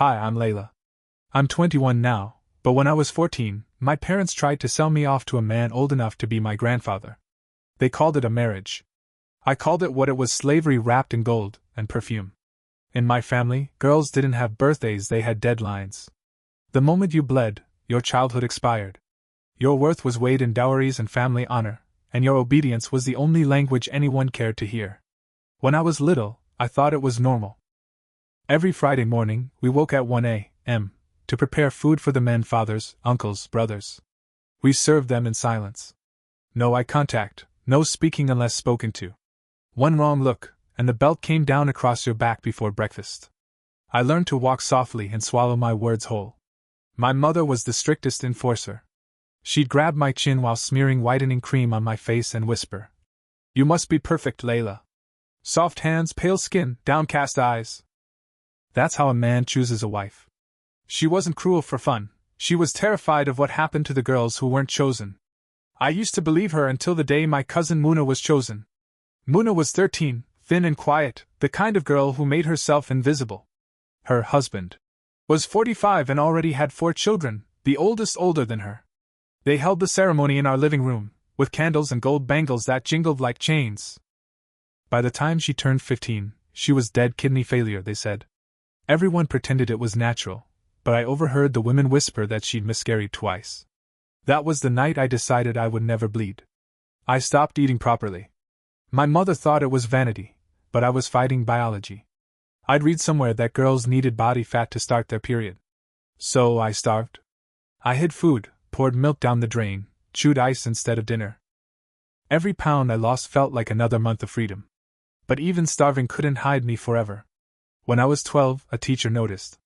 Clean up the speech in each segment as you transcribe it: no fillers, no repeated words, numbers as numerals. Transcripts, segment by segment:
Hi, I'm Layla. I'm 21 now, but when I was 14, my parents tried to sell me off to a man old enough to be my grandfather. They called it a marriage. I called it what it was: slavery wrapped in gold and perfume. In my family, girls didn't have birthdays, they had deadlines. The moment you bled, your childhood expired. Your worth was weighed in dowries and family honor, and your obedience was the only language anyone cared to hear. When I was little, I thought it was normal. Every Friday morning, we woke at 1 a.m. to prepare food for the men: fathers, uncles, brothers. We served them in silence. No eye contact, no speaking unless spoken to. One wrong look, and the belt came down across your back before breakfast. I learned to walk softly and swallow my words whole. My mother was the strictest enforcer. She'd grab my chin while smearing whitening cream on my face and whisper, "You must be perfect, Layla. Soft hands, pale skin, downcast eyes." That's how a man chooses a wife. She wasn't cruel for fun, she was terrified of what happened to the girls who weren't chosen. I used to believe her until the day my cousin Muna was chosen. Muna was 13, thin and quiet, the kind of girl who made herself invisible. Her husband was 45 and already had 4 children, the oldest older than her. They held the ceremony in our living room, with candles and gold bangles that jingled like chains. By the time she turned 15, she was dead: kidney failure, they said. Everyone pretended it was natural, but I overheard the women whisper that she'd miscarried twice. That was the night I decided I would never bleed. I stopped eating properly. My mother thought it was vanity, but I was fighting biology. I'd read somewhere that girls needed body fat to start their period. So I starved. I hid food, poured milk down the drain, chewed ice instead of dinner. Every pound I lost felt like another month of freedom. But even starving couldn't hide me forever. When I was 12, a teacher noticed.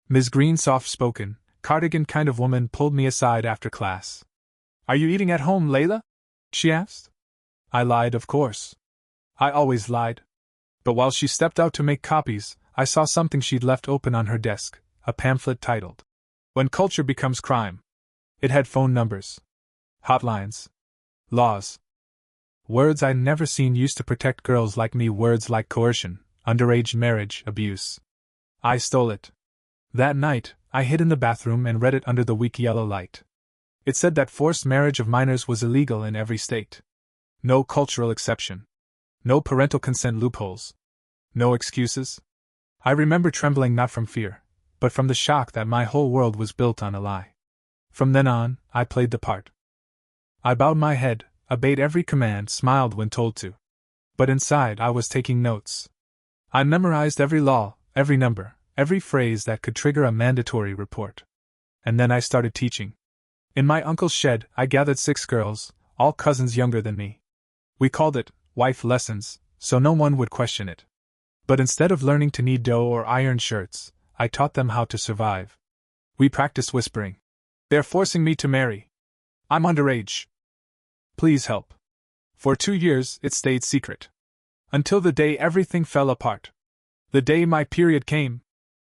Ms. Green, soft-spoken, cardigan kind of woman, pulled me aside after class. "Are you eating at home, Layla?" she asked. I lied, of course. I always lied. But while she stepped out to make copies, I saw something she'd left open on her desk, a pamphlet titled, "When Culture Becomes Crime." It had phone numbers, hotlines, laws. Words I'd never seen used to protect girls like me, words like coercion, underage marriage, abuse. I stole it. That night, I hid in the bathroom and read it under the weak yellow light. It said that forced marriage of minors was illegal in every state. No cultural exception. No parental consent loopholes. No excuses. I remember trembling not from fear, but from the shock that my whole world was built on a lie. From then on, I played the part. I bowed my head, obeyed every command, smiled when told to. But inside I was taking notes. I memorized every law, every number, every phrase that could trigger a mandatory report. And then I started teaching. In my uncle's shed, I gathered 6 girls, all cousins younger than me. We called it wife lessons, so no one would question it. But instead of learning to knead dough or iron shirts, I taught them how to survive. We practiced whispering. "They're forcing me to marry. I'm underage. Please help." For 2 years, it stayed secret. Until the day everything fell apart. The day my period came.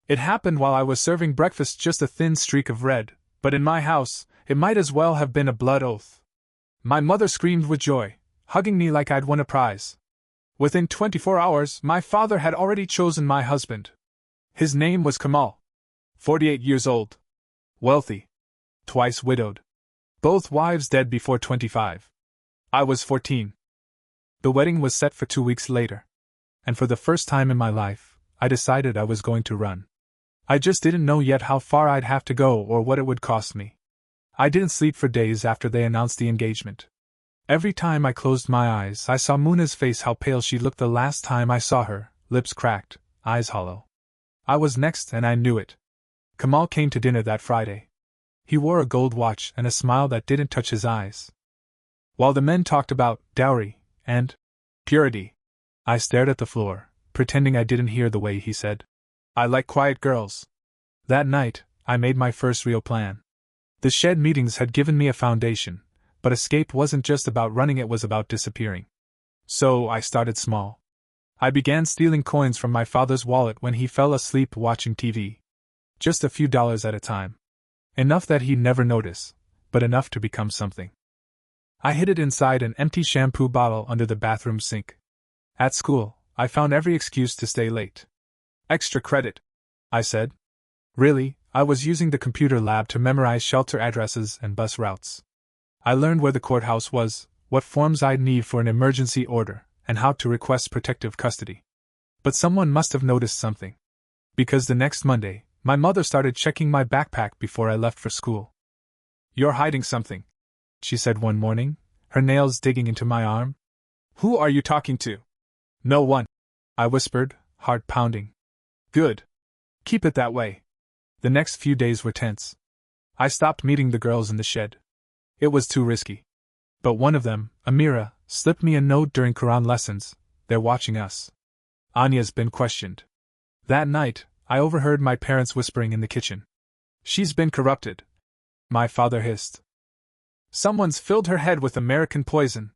It happened while I was serving breakfast, just a thin streak of red, but in my house, it might as well have been a blood oath. My mother screamed with joy, hugging me like I'd won a prize. Within 24 hours, my father had already chosen my husband. His name was Kamal. 48 years old. Wealthy. Twice widowed. Both wives dead before 25. I was 14. The wedding was set for 2 weeks later. And for the first time in my life, I decided I was going to run. I just didn't know yet how far I'd have to go or what it would cost me. I didn't sleep for days after they announced the engagement. Every time I closed my eyes, I saw Muna's face, how pale she looked the last time I saw her, lips cracked, eyes hollow. I was next, and I knew it. Kamal came to dinner that Friday. He wore a gold watch and a smile that didn't touch his eyes. While the men talked about dowry and purity, I stared at the floor, pretending I didn't hear the way he said, "I like quiet girls." That night, I made my first real plan. The shed meetings had given me a foundation, but escape wasn't just about running, it was about disappearing. So I started small. I began stealing coins from my father's wallet when he fell asleep watching TV. Just a few dollars at a time. Enough that he'd never notice, but enough to become something. I hid it inside an empty shampoo bottle under the bathroom sink. At school, I found every excuse to stay late. "Extra credit," I said. Really, I was using the computer lab to memorize shelter addresses and bus routes. I learned where the courthouse was, what forms I'd need for an emergency order, and how to request protective custody. But someone must have noticed something. Because the next Monday, my mother started checking my backpack before I left for school. "You're hiding something," she said one morning, her nails digging into my arm. "Who are you talking to?" "No one," I whispered, heart pounding. "Good. Keep it that way." The next few days were tense. I stopped meeting the girls in the shed. It was too risky. But one of them, Amira, slipped me a note during Quran lessons. "They're watching us. Anya's been questioned." That night, I overheard my parents whispering in the kitchen. "She's been corrupted," my father hissed. "Someone's filled her head with American poison."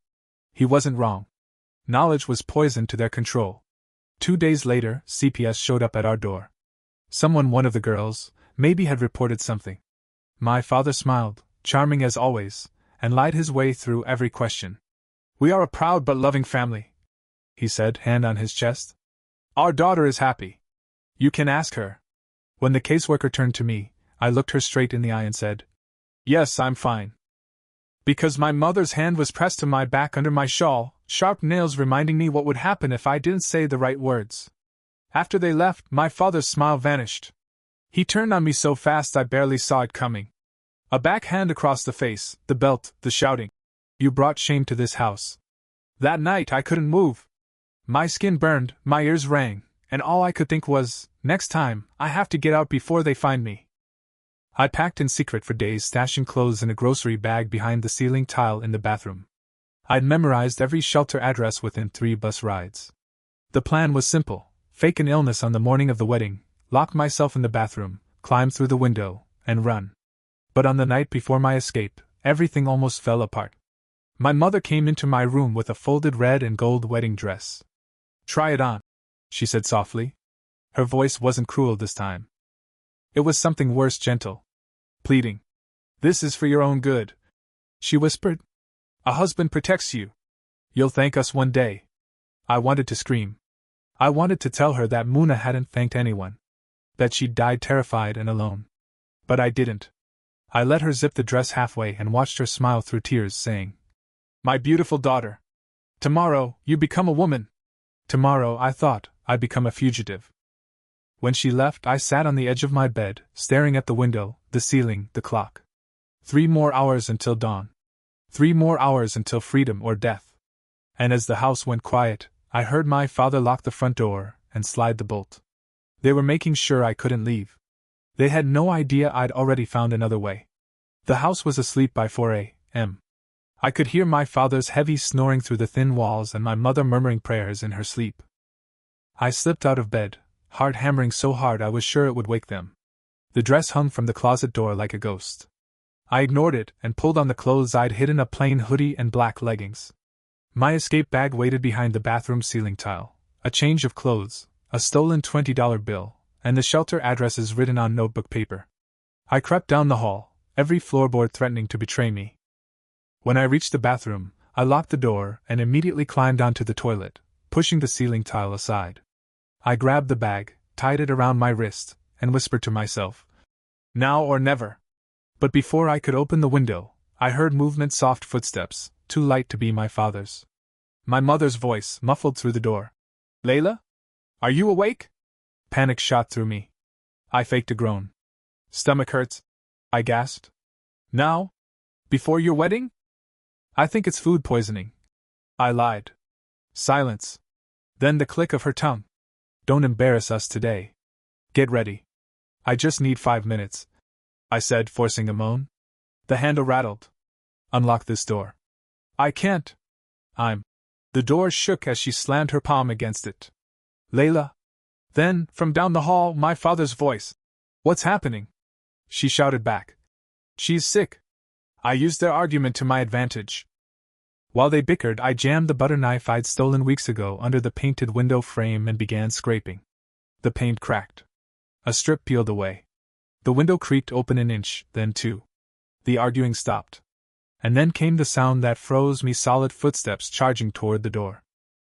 He wasn't wrong. Knowledge was poison to their control. 2 days later, CPS showed up at our door. One of the girls, maybe had reported something. My father smiled, charming as always, and lied his way through every question. "We are a proud but loving family," he said, hand on his chest. "Our daughter is happy. You can ask her." When the caseworker turned to me, I looked her straight in the eye and said, "Yes, I'm fine." Because my mother's hand was pressed to my back under my shawl, sharp nails reminding me what would happen if I didn't say the right words. After they left, my father's smile vanished. He turned on me so fast I barely saw it coming. A backhand across the face, the belt, the shouting. "You brought shame to this house." That night I couldn't move. My skin burned, my ears rang, and all I could think was, next time, I have to get out before they find me. I packed in secret for days, stashing clothes in a grocery bag behind the ceiling tile in the bathroom. I'd memorized every shelter address within 3 bus rides. The plan was simple: fake an illness on the morning of the wedding, lock myself in the bathroom, climb through the window, and run. But on the night before my escape, everything almost fell apart. My mother came into my room with a folded red and gold wedding dress. "Try it on," she said softly. Her voice wasn't cruel this time. It was something worse, gentle. Pleading. "This is for your own good," she whispered. "A husband protects you. You'll thank us one day." I wanted to scream. I wanted to tell her that Muna hadn't thanked anyone. That she'd died terrified and alone. But I didn't. I let her zip the dress halfway and watched her smile through tears, saying, "My beautiful daughter. Tomorrow, you become a woman." Tomorrow, I thought, I'd become a fugitive. When she left, I sat on the edge of my bed, staring at the window, the ceiling, the clock. 3 more hours until dawn. 3 more hours until freedom or death. And as the house went quiet, I heard my father lock the front door and slide the bolt. They were making sure I couldn't leave. They had no idea I'd already found another way. The house was asleep by 4 a.m. I could hear my father's heavy snoring through the thin walls and my mother murmuring prayers in her sleep. I slipped out of bed, heart hammering so hard I was sure it would wake them. The dress hung from the closet door like a ghost. I ignored it and pulled on the clothes I'd hidden: a plain hoodie and black leggings. My escape bag waited behind the bathroom ceiling tile, a change of clothes, a stolen $20 bill, and the shelter addresses written on notebook paper. I crept down the hall, every floorboard threatening to betray me. When I reached the bathroom, I locked the door and immediately climbed onto the toilet, pushing the ceiling tile aside. I grabbed the bag, tied it around my wrist, and whispered to myself, "Now or never." But before I could open the window, I heard movement, soft footsteps, too light to be my father's. My mother's voice, muffled through the door. "Layla? Are you awake?" Panic shot through me. I faked a groan. "Stomach hurts," I gasped. "Now? Before your wedding?" "I think it's food poisoning," I lied. Silence. Then the click of her tongue. "Don't embarrass us today. Get ready." "I just need 5 minutes," I said, forcing a moan. The handle rattled. "Unlock this door." "I can't. The door shook as she slammed her palm against it. "Layla." Then, from down the hall, my father's voice. "What's happening?" She shouted back. "She's sick." I used their argument to my advantage. While they bickered, I jammed the butter knife I'd stolen weeks ago under the painted window frame and began scraping. The paint cracked. A strip peeled away. The window creaked open an inch, then 2. The arguing stopped. And then came the sound that froze me solid: footsteps charging toward the door.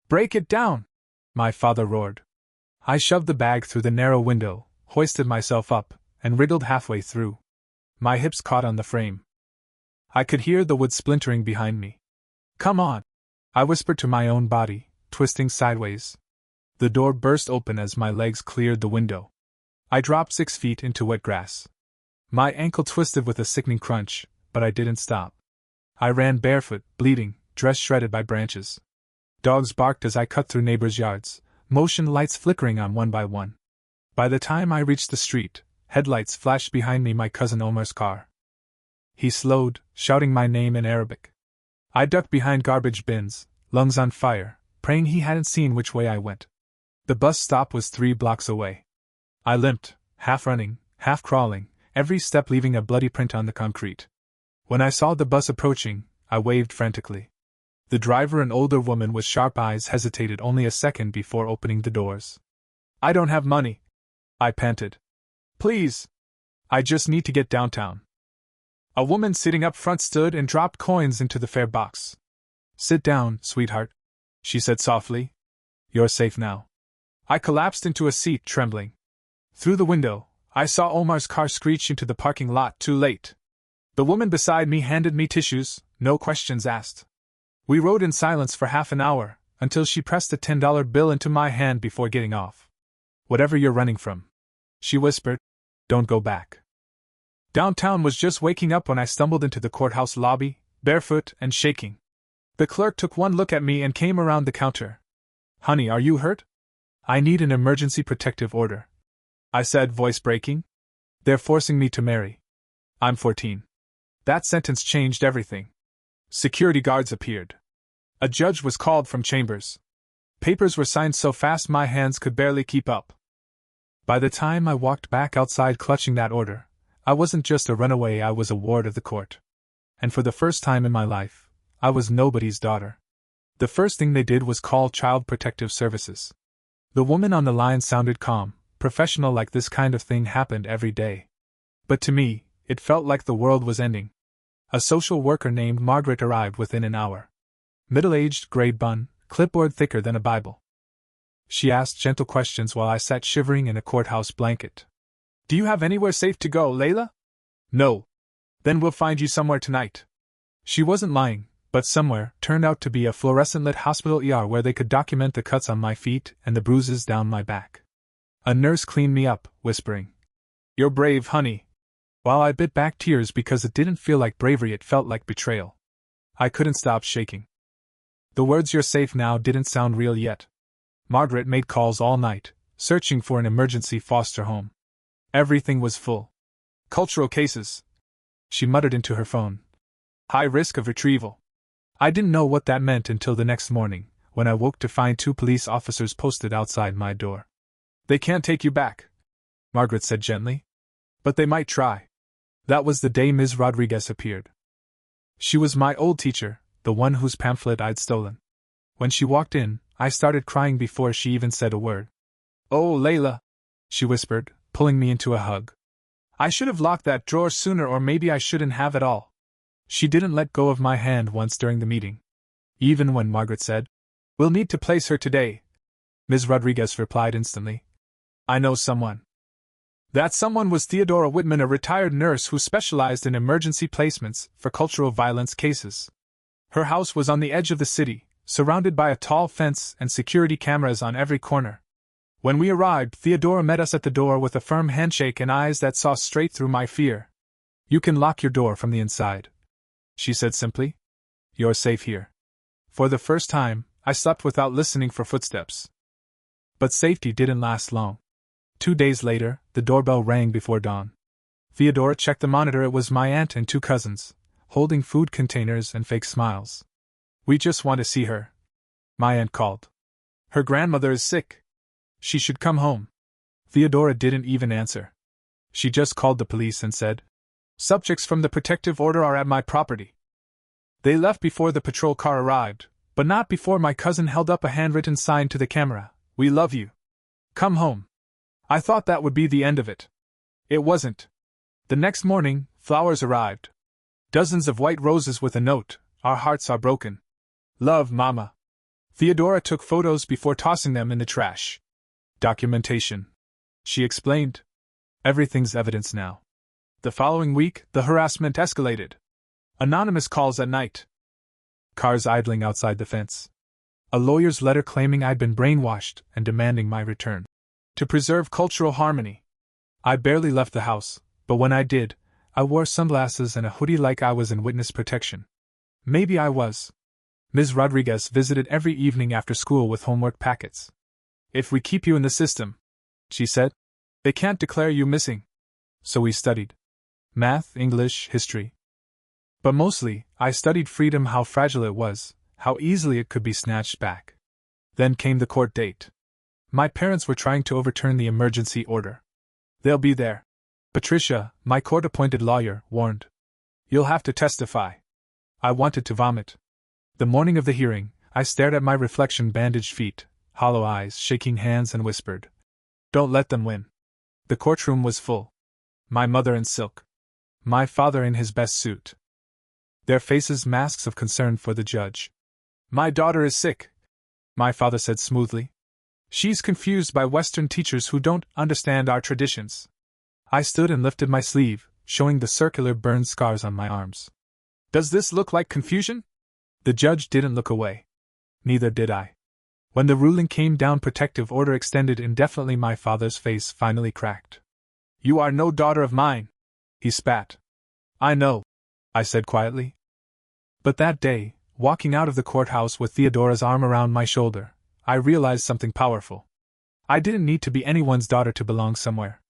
"Break it down!" my father roared. I shoved the bag through the narrow window, hoisted myself up, and wriggled halfway through. My hips caught on the frame. I could hear the wood splintering behind me. "Come on," I whispered to my own body, twisting sideways. The door burst open as my legs cleared the window. I dropped 6 feet into wet grass. My ankle twisted with a sickening crunch, but I didn't stop. I ran barefoot, bleeding, dress shredded by branches. Dogs barked as I cut through neighbors' yards, motion lights flickering on one by one. By the time I reached the street, headlights flashed behind me, my cousin Omar's car. He slowed, shouting my name in Arabic. I ducked behind garbage bins, lungs on fire, praying he hadn't seen which way I went. The bus stop was 3 blocks away. I limped, half running, half crawling, every step leaving a bloody print on the concrete. When I saw the bus approaching, I waved frantically. The driver, an older woman with sharp eyes, hesitated only a second before opening the doors. "I don't have money," I panted. "Please. I just need to get downtown." A woman sitting up front stood and dropped coins into the fare box. "Sit down, sweetheart," she said softly. "You're safe now." I collapsed into a seat, trembling. Through the window, I saw Omar's car screech into the parking lot, too late. The woman beside me handed me tissues, no questions asked. We rode in silence for half an hour, until she pressed a $10 bill into my hand before getting off. "Whatever you're running from," she whispered, "don't go back." Downtown was just waking up when I stumbled into the courthouse lobby, barefoot and shaking. The clerk took one look at me and came around the counter. "Honey, are you hurt?" "I need an emergency protective order," I said, voice breaking. "They're forcing me to marry. I'm 14. That sentence changed everything. Security guards appeared. A judge was called from chambers. Papers were signed so fast my hands could barely keep up. By the time I walked back outside clutching that order, I wasn't just a runaway, I was a ward of the court. And for the first time in my life, I was nobody's daughter. The first thing they did was call Child Protective Services. The woman on the line sounded calm, professional, like this kind of thing happened every day. But to me, it felt like the world was ending. A social worker named Margaret arrived within an hour. Middle-aged, gray bun, clipboard thicker than a Bible. She asked gentle questions while I sat shivering in a courthouse blanket. "Do you have anywhere safe to go, Layla?" "No." "Then we'll find you somewhere tonight." She wasn't lying, but somewhere turned out to be a fluorescent-lit hospital ER where they could document the cuts on my feet and the bruises down my back. A nurse cleaned me up, whispering, "You're brave, honey." While I bit back tears because it didn't feel like bravery, it felt like betrayal. I couldn't stop shaking. The words "you're safe now" didn't sound real yet. Margaret made calls all night, searching for an emergency foster home. Everything was full. "Cultural cases," she muttered into her phone. "High risk of retrieval." I didn't know what that meant until the next morning, when I woke to find 2 police officers posted outside my door. "They can't take you back," Margaret said gently. "But they might try." That was the day Ms. Rodriguez appeared. She was my old teacher, the one whose pamphlet I'd stolen. When she walked in, I started crying before she even said a word. "Oh, Layla," she whispered, pulling me into a hug. "I should have locked that drawer sooner, or maybe I shouldn't have at all." She didn't let go of my hand once during the meeting. Even when Margaret said, "We'll need to place her today," Ms. Rodriguez replied instantly, "I know someone." That someone was Theodora Whitman, a retired nurse who specialized in emergency placements for cultural violence cases. Her house was on the edge of the city, surrounded by a tall fence and security cameras on every corner. When we arrived, Theodora met us at the door with a firm handshake and eyes that saw straight through my fear. "You can lock your door from the inside," she said simply. "You're safe here." For the first time, I slept without listening for footsteps. But safety didn't last long. 2 days later, the doorbell rang before dawn. Theodora checked the monitor. It was my aunt and 2 cousins, holding food containers and fake smiles. "We just want to see her," my aunt called. "Her grandmother is sick. She should come home." Theodora didn't even answer. She just called the police and said, "Subjects from the protective order are at my property." They left before the patrol car arrived, but not before my cousin held up a handwritten sign to the camera: "We love you. Come home." I thought that would be the end of it. It wasn't. The next morning, flowers arrived. Dozens of white roses with a note: "Our hearts are broken. Love, Mama." Theodora took photos before tossing them in the trash. "Documentation," she explained. Everything's evidence now. The following week, the harassment escalated. Anonymous calls at night. Cars idling outside the fence. A lawyer's letter claiming I'd been brainwashed and demanding my return. To preserve cultural harmony. I barely left the house, but when I did, I wore sunglasses and a hoodie like I was in witness protection. Maybe I was. Ms. Rodriguez visited every evening after school with homework packets. If we keep you in the system, she said, they can't declare you missing. So we studied. Math, English, history. But mostly, I studied freedom, how fragile it was, how easily it could be snatched back. Then came the court date. My parents were trying to overturn the emergency order. They'll be there. Patricia, my court-appointed lawyer, warned. You'll have to testify. I wanted to vomit. The morning of the hearing, I stared at my reflection, bandaged feet, hollow eyes, shaking hands, and whispered, "Don't let them win." The courtroom was full. My mother in silk. My father in his best suit. Their faces masks of concern for the judge. "My daughter is sick," my father said smoothly. "She's confused by Western teachers who don't understand our traditions." I stood and lifted my sleeve, showing the circular burned scars on my arms. "Does this look like confusion?" The judge didn't look away. Neither did I. When the ruling came down, protective order extended indefinitely, my father's face finally cracked. "You are no daughter of mine," he spat. "I know," I said quietly. But that day, walking out of the courthouse with Theodora's arm around my shoulder, I realized something powerful. I didn't need to be anyone's daughter to belong somewhere.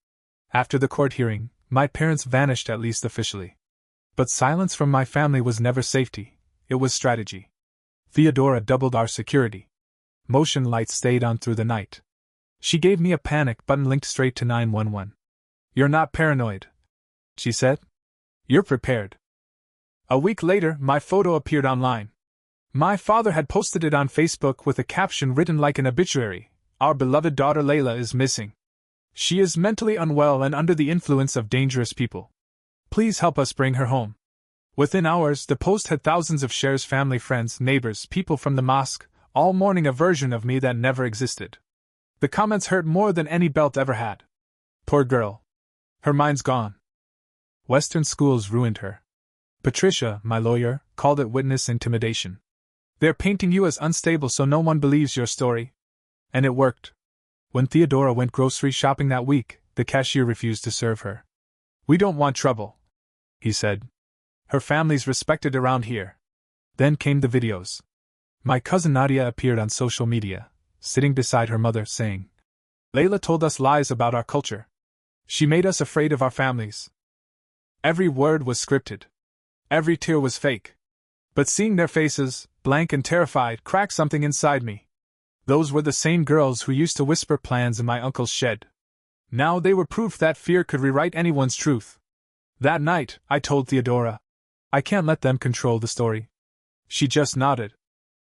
After the court hearing, my parents vanished, at least officially. But silence from my family was never safety, it was strategy. Theodora doubled our security. Motion lights stayed on through the night. She gave me a panic button linked straight to 911. "You're not paranoid," she said. "You're prepared." A week later, my photo appeared online. My father had posted it on Facebook with a caption written like an obituary: "Our beloved daughter Layla is missing. She is mentally unwell and under the influence of dangerous people. Please help us bring her home." Within hours, the post had thousands of shares, family, friends, neighbors, people from the mosque, all mourning a version of me that never existed. The comments hurt more than any belt ever had. "Poor girl. Her mind's gone. Western schools ruined her." Patricia, my lawyer, called it witness intimidation. "They're painting you as unstable so no one believes your story." And it worked. When Theodora went grocery shopping that week, the cashier refused to serve her. "We don't want trouble," he said. "Her family's respected around here." Then came the videos. My cousin Nadia appeared on social media, sitting beside her mother, saying, "Layla told us lies about our culture. She made us afraid of our families." Every word was scripted. Every tear was fake. But seeing their faces, blank and terrified, cracked something inside me. Those were the same girls who used to whisper plans in my uncle's shed. Now they were proof that fear could rewrite anyone's truth. That night, I told Theodora, "I can't let them control the story." She just nodded.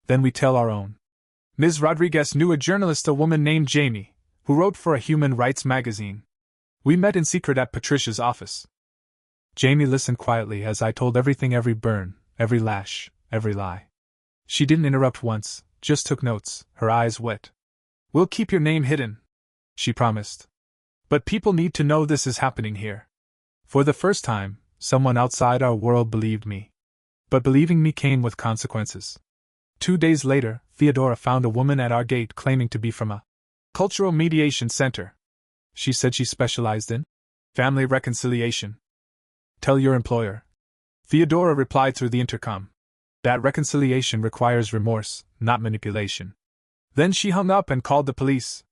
"Then we tell our own." Ms. Rodriguez knew a journalist, a woman named Jamie, who wrote for a human rights magazine. We met in secret at Patricia's office. Jamie listened quietly as I told everything, every burn, every lash, every lie. She didn't interrupt once, just took notes, her eyes wet. "We'll keep your name hidden," she promised. "But people need to know this is happening here." For the first time, someone outside our world believed me. But believing me came with consequences. 2 days later, Theodora found a woman at our gate claiming to be from a cultural mediation center. She said she specialized in family reconciliation. "Tell your employer," Theodora replied through the intercom. "That reconciliation requires remorse, not manipulation." Then she hung up and called the police.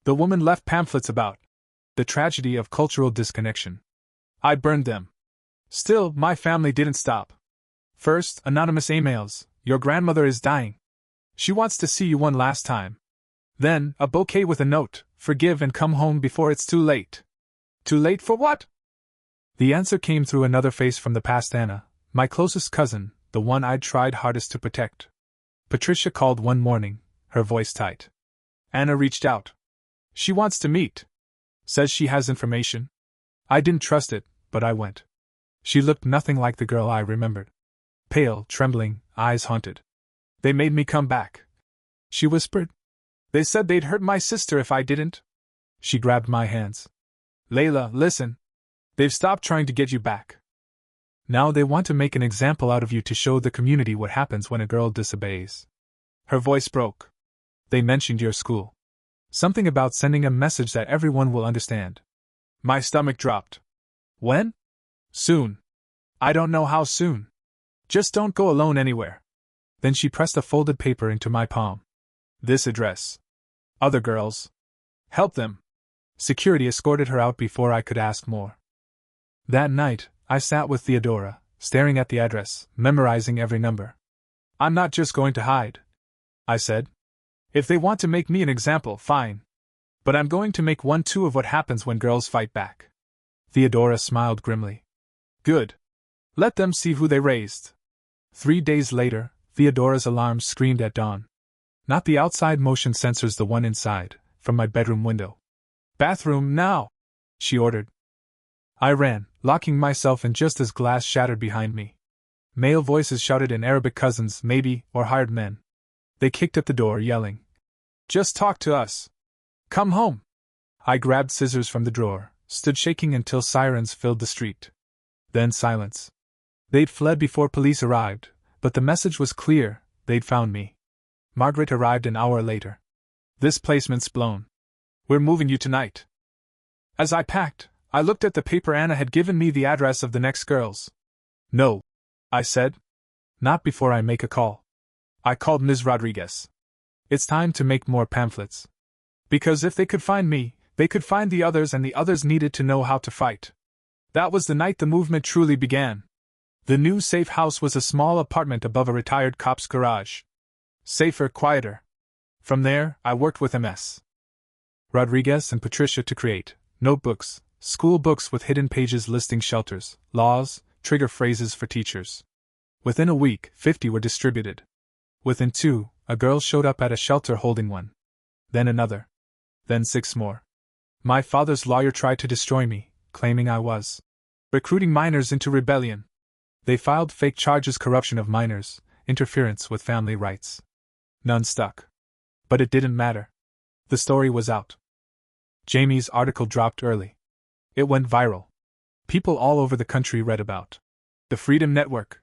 The woman left pamphlets about the tragedy of cultural disconnection. I burned them. Still, my family didn't stop. First, anonymous emails: "Your grandmother is dying. She wants to see you one last time." Then, a bouquet with a note: "Forgive and come home before it's too late." Too late for what? The answer came through another face from the past: Anna, my closest cousin, the one I'd tried hardest to protect. Patricia called one morning, her voice tight. "Anna reached out. She wants to meet. Says she has information." I didn't trust it, but I went. She looked nothing like the girl I remembered. Pale, trembling, eyes haunted. "They made me come back," she whispered. "They said they'd hurt my sister if I didn't." She grabbed my hands. Layla, listen. They've stopped trying to get you back. Now they want to make an example out of you to show the community what happens when a girl disobeys. Her voice broke. They mentioned your school. Something about sending a message that everyone will understand. My stomach dropped. When? Soon. I don't know how soon. Just don't go alone anywhere. Then she pressed a folded paper into my palm. This address. Other girls. Help them. Security escorted her out before I could ask more. That night, I sat with Theodora, staring at the address, memorizing every number. I'm not just going to hide, I said. If they want to make me an example, fine. But I'm going to make one too of what happens when girls fight back. Theodora smiled grimly. Good. Let them see who they raised. 3 days later, Theodora's alarm screamed at dawn. Not the outside motion sensors, the one inside, from my bedroom window. Bathroom now, she ordered. I ran, locking myself in just as glass shattered behind me. Male voices shouted in Arabic, cousins, maybe, or hired men. They kicked at the door, yelling, "Just talk to us. Come home." I grabbed scissors from the drawer, stood shaking until sirens filled the street. Then silence. They'd fled before police arrived, but the message was clear, they'd found me. Margaret arrived an hour later. This placement's blown. We're moving you tonight. As I packed, I looked at the paper. Anna had given me the address of the next girls. No, I said. Not before I make a call. I called Ms. Rodriguez. It's time to make more pamphlets. Because if they could find me, they could find the others, and the others needed to know how to fight. That was the night the movement truly began. The new safe house was a small apartment above a retired cop's garage. Safer, quieter. From there, I worked with Ms. Rodriguez and Patricia to create notebooks, school books with hidden pages listing shelters, laws, trigger phrases for teachers. Within a week, 50 were distributed. Within 2, a girl showed up at a shelter holding one. Then another. Then 6 more. My father's lawyer tried to destroy me, claiming I was recruiting minors into rebellion. They filed fake charges: corruption of minors, interference with family rights. None stuck. But it didn't matter. The story was out. Jamie's article dropped early. It went viral. People all over the country read about the Freedom Network,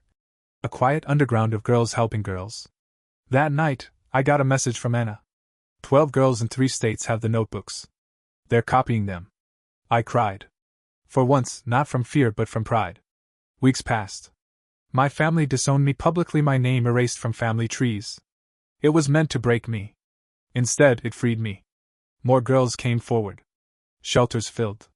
a quiet underground of girls helping girls. That night, I got a message from Anna. 12 girls in 3 states have the notebooks. They're copying them. I cried. For once, not from fear but from pride. Weeks passed. My family disowned me publicly, my name erased from family trees. It was meant to break me. Instead, it freed me. More girls came forward. Shelters filled.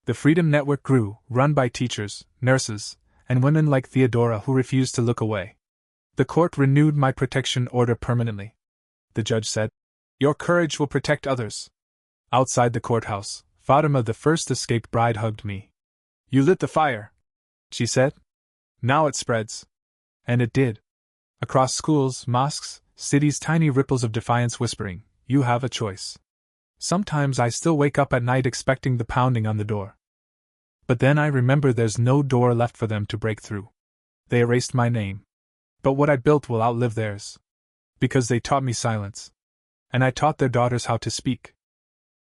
The Freedom Network grew, run by teachers, nurses, and women like Theodora who refused to look away. The court renewed my protection order permanently. The judge said, "Your courage will protect others." Outside the courthouse, Fatima, the first escaped bride, hugged me. "You lit the fire," she said. "Now it spreads." And it did. Across schools, mosques, cities, tiny ripples of defiance whispering, "You have a choice." Sometimes I still wake up at night expecting the pounding on the door. But then I remember there's no door left for them to break through. They erased my name. But what I built will outlive theirs. Because they taught me silence. And I taught their daughters how to speak.